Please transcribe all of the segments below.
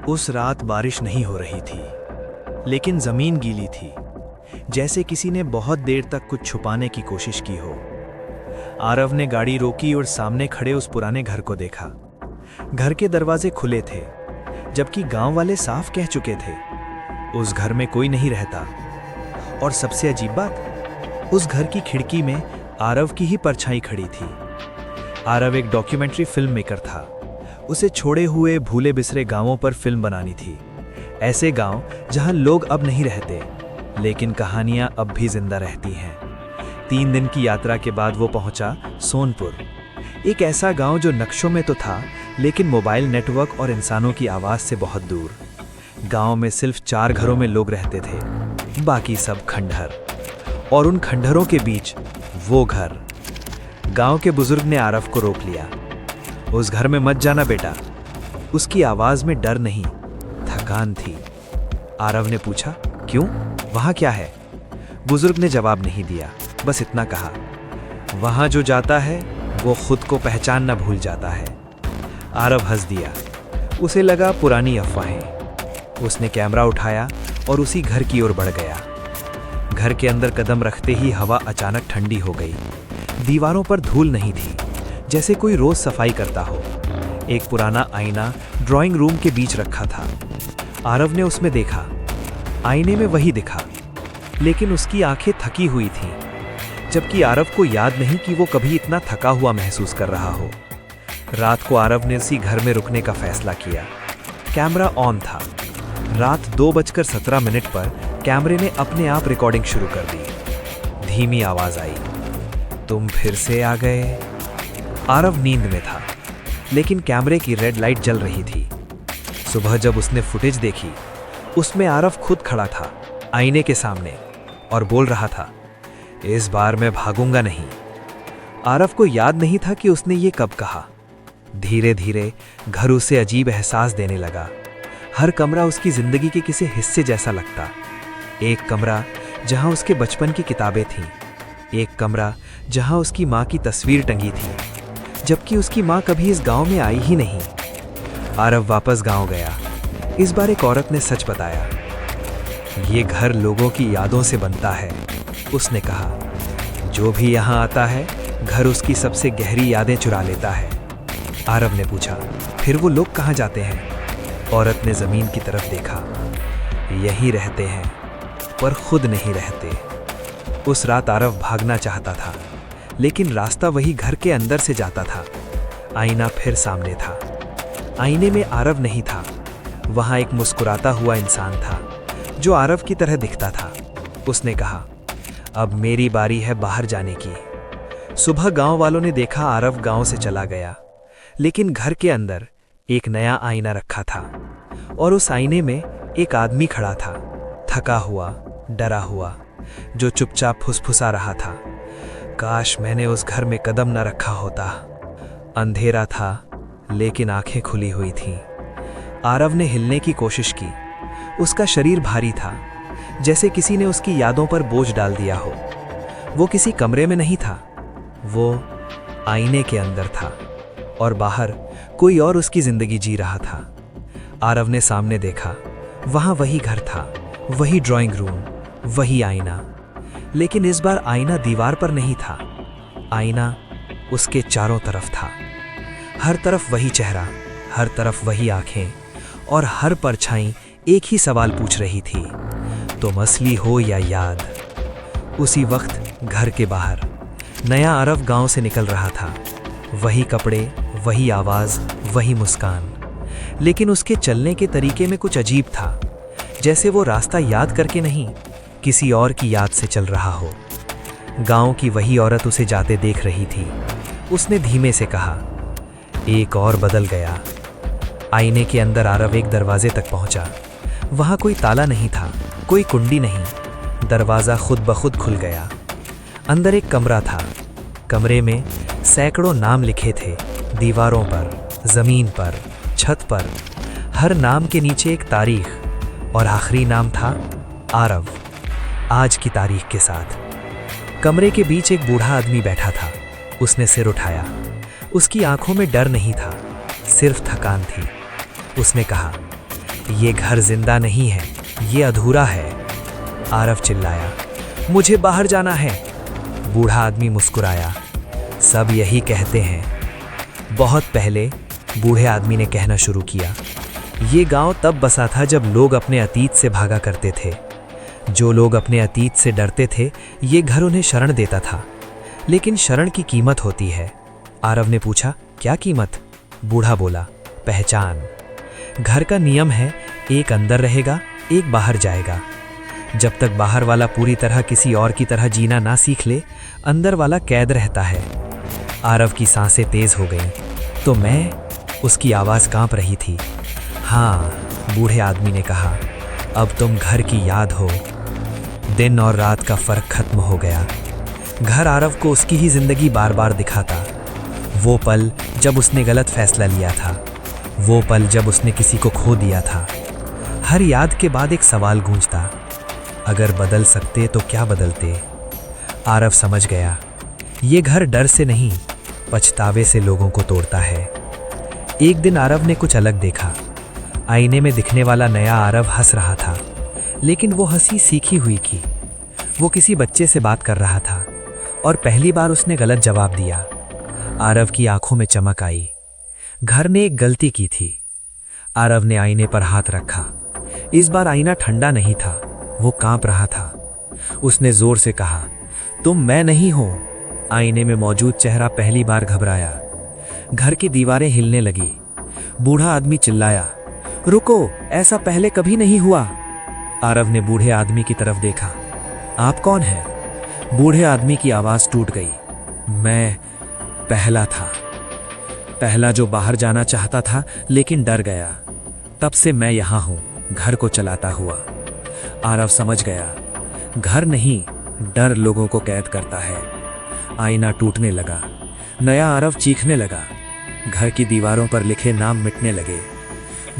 उस रात बारिश नहीं हो रही थी, लेकिन जमीन गीली थी, जैसे किसी ने बहुत देर तक कुछ छुपाने की कोशिश की हो। आरव ने गाड़ी रोकी और सामने खड़े उस पुराने घर को देखा। घर के दरवाजे खुले थे, जबकि गांव वाले साफ कह चुके थे उस घर में कोई नहीं रहता। और सबसे अजीब बात, उस घर की खिड़की में आरव की ही परछाई खड़ी थी। आरव एक डॉक्यूमेंट्री फिल्म मेकर था। उसे छोड़े हुए भूले बिसरे गांवों पर फिल्म बनानी थी। ऐसे गांव जहां लोग अब नहीं रहते, लेकिन कहानियां अब भी जिंदा रहती हैं। 3 दिन की यात्रा के बाद वो पहुंचा सोनपुर, एक ऐसा गांव जो नक्शों में तो था, लेकिन मोबाइल नेटवर्क और इंसानों की आवाज से बहुत दूर। गांव में सिर्फ 4 घरों में लोग रहते थे, बाकी सब खंडहर, और उन खंडहरों के बीच वो घर। गांव के बुजुर्ग ने आरव को रोक लिया। उस घर में मत जाना बेटा। उसकी आवाज में डर नहीं, थकान थी। आरव ने पूछा, क्यों, वहां क्या है? बुजुर्ग ने जवाब नहीं दिया, बस इतना कहा, वहां जो जाता है वो खुद को पहचानना भूल जाता है। आरव हंस दिया। उसे लगा पुरानी अफवाहें। उसने कैमरा उठाया और उसी घर की ओर बढ़ गया। घर के अंदर कदम रखते ही हवा अचानक ठंडी हो गई। दीवारों पर धूल नहीं थी, जैसे कोई रोज सफाई करता हो। एक पुराना आईना ड्राइंग रूम के बीच रखा था। आरव ने उसमें देखा। आईने में वही दिखा, लेकिन उसकी आंखें थकी हुई थीं, जबकि आरव को याद नहीं कि वो कभी इतना थका हुआ महसूस कर रहा हो। रात को आरव ने उसी घर में रुकने का फैसला किया। कैमरा ऑन था। रात 2:17 पर कैमरे ने अपने आप रिकॉर्डिंग शुरू कर दी। धीमी आवाज आई, तुम फिर से आ गए। आरव नींद में था, लेकिन कैमरे की रेड लाइट जल रही थी। सुबह जब उसने फुटेज देखी, उसमें आरव खुद खड़ा था आईने के सामने और बोल रहा था, इस बार मैं भागूंगा नहीं। आरव को याद नहीं था कि उसने ये कब कहा। धीरे धीरे घर उसे अजीब एहसास देने लगा। हर कमरा उसकी जिंदगी के किसी हिस्से जैसा लगता। एक कमरा जहां उसके बचपन की किताबें थीं, एक कमरा जहां उसकी माँ की तस्वीर टंगी थी, जबकि उसकी माँ कभी इस गांव में आई ही नहीं। आरव वापस गांव गया। इस बार एक औरत ने सच बताया, ये घर लोगों की यादों से बनता है। उसने कहा, जो भी यहाँ आता है घर उसकी सबसे गहरी यादें चुरा लेता है। आरव ने पूछा, फिर वो लोग कहाँ जाते हैं? औरत ने जमीन की तरफ देखा। यहीं रहते हैं, पर खुद नहीं रहते। उस रात आरव भागना चाहता था, लेकिन रास्ता वही घर के अंदर से जाता था। आईना फिर सामने था। आईने में आरव नहीं था, वहां एक मुस्कुराता हुआ इंसान था, जो आरव की तरह दिखता था। उसने कहा, अब मेरी बारी है बाहर जाने की। सुबह गांव वालों ने देखा आरव गांव से चला गया, लेकिन घर के अंदर एक नया आईना रखा था, और उस आईने में एक आदमी खड़ा था, थका हुआ, डरा हुआ, जो चुपचाप फुसफुसा रहा था, काश मैंने उस घर में कदम न रखा होता। अंधेरा था, लेकिन आंखें खुली हुई थीं। आरव ने हिलने की कोशिश की। उसका शरीर भारी था, जैसे किसी ने उसकी यादों पर बोझ डाल दिया हो। वो किसी कमरे में नहीं था, वो आईने के अंदर था, और बाहर कोई और उसकी जिंदगी जी रहा था। आरव ने सामने देखा। वहां वही घर था, वही ड्राइंग रूम, वही आईना, लेकिन इस बार आईना दीवार पर नहीं था। आईना उसके चारों तरफ था। हर तरफ वही चेहरा, हर तरफ वही आंखें, और हर परछाई एक ही सवाल पूछ रही थी, तुम असली हो या याद? उसी वक्त घर के बाहर नया आरव गांव से निकल रहा था। वही कपड़े, वही आवाज, वही मुस्कान, लेकिन उसके चलने के तरीके में कुछ अजीब था, जैसे वो रास्ता याद करके नहीं, किसी और की याद से चल रहा हो। गांव की वही औरत उसे जाते देख रही थी। उसने धीमे से कहा, एक और बदल गया। आईने के अंदर आरव एक दरवाजे तक पहुंचा। वहां कोई ताला नहीं था, कोई कुंडी नहीं। दरवाजा खुद ब खुद खुल गया। अंदर एक कमरा था। कमरे में सैकड़ों नाम लिखे थे, दीवारों पर, जमीन पर, छत पर। हर नाम के नीचे एक तारीख, और आखिरी नाम था आरव, आज की तारीख के साथ। कमरे के बीच एक बूढ़ा आदमी बैठा था। उसने सिर उठाया। उसकी आंखों में डर नहीं था, सिर्फ थकान थी। उसने कहा, ये घर जिंदा नहीं है, ये अधूरा है। आरव चिल्लाया, मुझे बाहर जाना है। बूढ़ा आदमी मुस्कुराया, सब यही कहते हैं। बहुत पहले बूढ़े आदमी ने कहना शुरू किया, ये गांव तब बसा था जब लोग अपने अतीत से भागा करते थे। जो लोग अपने अतीत से डरते थे, ये घर उन्हें शरण देता था। लेकिन शरण की कीमत होती है। आरव ने पूछा, क्या कीमत? बूढ़ा बोला, पहचान। घर का नियम है, एक अंदर रहेगा, एक बाहर जाएगा। जब तक बाहर वाला पूरी तरह किसी और की तरह जीना ना सीख ले, अंदर वाला कैद रहता है। आरव की सांसें तेज हो गईं, तो मैं, उसकी आवाज़ कांप रही थी। हाँ, बूढ़े आदमी ने कहा, अब तुम घर की याद हो। दिन और रात का फर्क खत्म हो गया। घर आरव को उसकी ही जिंदगी बार बार दिखाता। वो पल जब उसने गलत फैसला लिया था, वो पल जब उसने किसी को खो दिया था। हर याद के बाद एक सवाल गूंजता, अगर बदल सकते तो क्या बदलते? आरव समझ गया, ये घर डर से नहीं, पछतावे से लोगों को तोड़ता है। एक दिन आरव ने कुछ अलग देखा। आईने में दिखने वाला नया आरव हंस रहा था, लेकिन वो हंसी सीखी हुई थी। वो किसी बच्चे से बात कर रहा था और पहली बार उसने गलत जवाब दिया। आरव की आंखों में चमक आई। घर ने एक गलती की थी। आरव ने आईने पर हाथ रखा। इस बार आईना ठंडा नहीं था, वो कांप रहा था। उसने जोर से कहा, तुम मैं नहीं हो। आईने में मौजूद चेहरा पहली बार घबराया। घर की दीवारें हिलने लगी। बूढ़ा आदमी चिल्लाया, रुको, ऐसा पहले कभी नहीं हुआ। आरव ने बूढ़े आदमी की तरफ देखा। आप कौन हैं? बूढ़े आदमी की आवाज टूट गई। मैं पहला था, पहला जो बाहर जाना चाहता था लेकिन डर गया। तब से मैं यहां हूं, घर को चलाता हुआ। आरव समझ गया, घर नहीं, डर लोगों को कैद करता है। आईना टूटने लगा। नया आरव चीखने लगा। घर की दीवारों पर लिखे नाम मिटने लगे।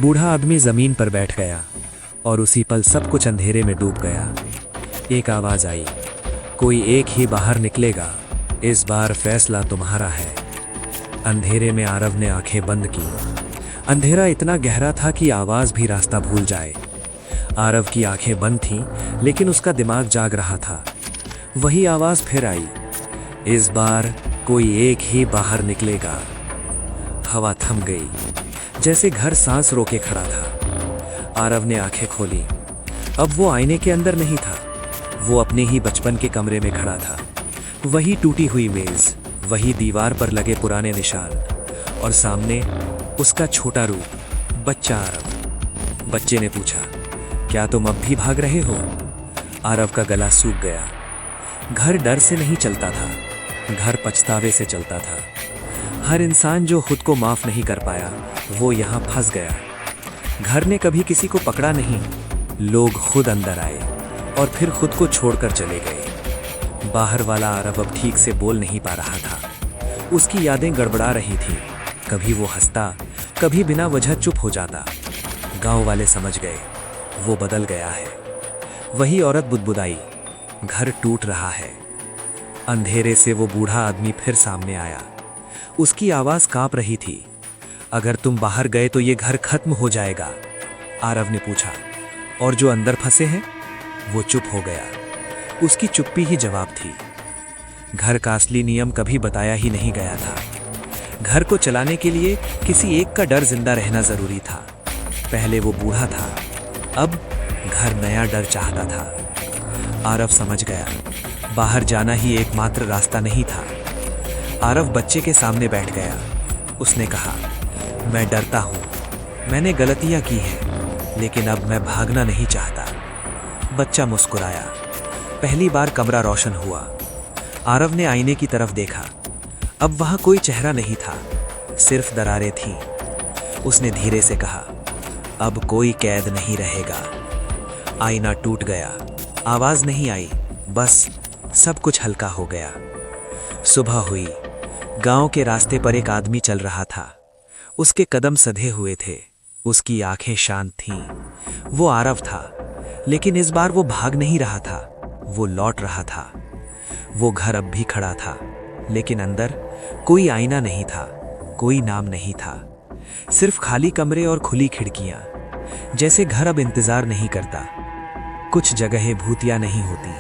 बूढ़ा आदमी जमीन पर बैठ गया और उसी पल सब कुछ अंधेरे में डूब गया। एक आवाज आई, कोई एक ही बाहर निकलेगा, इस बार फैसला तुम्हारा है। अंधेरे में आरव ने आंखें बंद की। अंधेरा इतना गहरा था कि आवाज भी रास्ता भूल जाए। आरव की आंखें बंद थीं, लेकिन उसका दिमाग जाग रहा था। वही आवाज फिर आई, इस बार कोई एक ही बाहर निकलेगा। हवा थम गई, जैसे घर सांस रोके खड़ा था। आरव ने आंखें खोली। अब वो आईने के अंदर नहीं था, वो अपने ही बचपन के कमरे में खड़ा था। वही टूटी हुई मेज, वही दीवार पर लगे पुराने निशान, और सामने उसका छोटा रूप, बच्चा आरव। बच्चे ने पूछा, क्या तुम अब भी भाग रहे हो? आरव का गला सूख गया। घर डर से नहीं चलता था, घर पछतावे से चलता था। हर इंसान जो खुद को माफ नहीं कर पाया, वो यहाँ फंस गया। घर ने कभी किसी को पकड़ा नहीं, लोग खुद अंदर आए और फिर खुद को छोड़कर चले गए। बाहर वाला आरव अब ठीक से बोल नहीं पा रहा था। उसकी यादें गड़बड़ा रही थी। कभी वो हंसता, कभी बिना वजह चुप हो जाता। गांव वाले समझ गए, वो बदल गया है। वही औरत बुदबुदाई, घर टूट रहा है। अंधेरे से वो बूढ़ा आदमी फिर सामने आया। उसकी आवाज कांप रही थी, अगर तुम बाहर गए तो ये घर खत्म हो जाएगा। आरव ने पूछा, और जो अंदर फंसे हैं? वो चुप हो गया। उसकी चुप्पी ही जवाब थी। घर का असली नियम कभी बताया ही नहीं गया था। घर को चलाने के लिए किसी एक का डर जिंदा रहना जरूरी था। पहले वो बूढ़ा था, अब घर नया डर चाहता था। आरव समझ गया, बाहर जाना ही एकमात्र रास्ता नहीं था। आरव बच्चे के सामने बैठ गया। उसने कहा, मैं डरता हूं, मैंने गलतियां की हैं, लेकिन अब मैं भागना नहीं चाहता। बच्चा मुस्कुराया। पहली बार कमरा रोशन हुआ। आरव ने आईने की तरफ देखा। अब वहां कोई चेहरा नहीं था, सिर्फ दरारें थीं। उसने धीरे से कहा, अब कोई कैद नहीं रहेगा। आईना टूट गया। आवाज नहीं आई, बस सब कुछ हल्का हो गया। सुबह हुई। गांव के रास्ते पर एक आदमी चल रहा था। उसके कदम सधे हुए थे, उसकी आंखें शांत थीं। वो आरव था, लेकिन इस बार वो भाग नहीं रहा था, वो लौट रहा था। वो घर अब भी खड़ा था, लेकिन अंदर कोई आईना नहीं था, कोई नाम नहीं था, सिर्फ खाली कमरे और खुली खिड़कियां। जैसे घर अब इंतजार नहीं करता। कुछ जगहें भूतिया नहीं होती,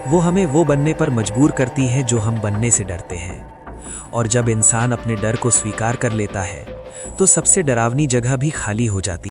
वो हमें वो बनने पर मजबूर करती हैं जो हम बनने से डरते हैं। और जब इंसान अपने डर को स्वीकार कर लेता है तो सबसे डरावनी जगह भी खाली हो जाती है।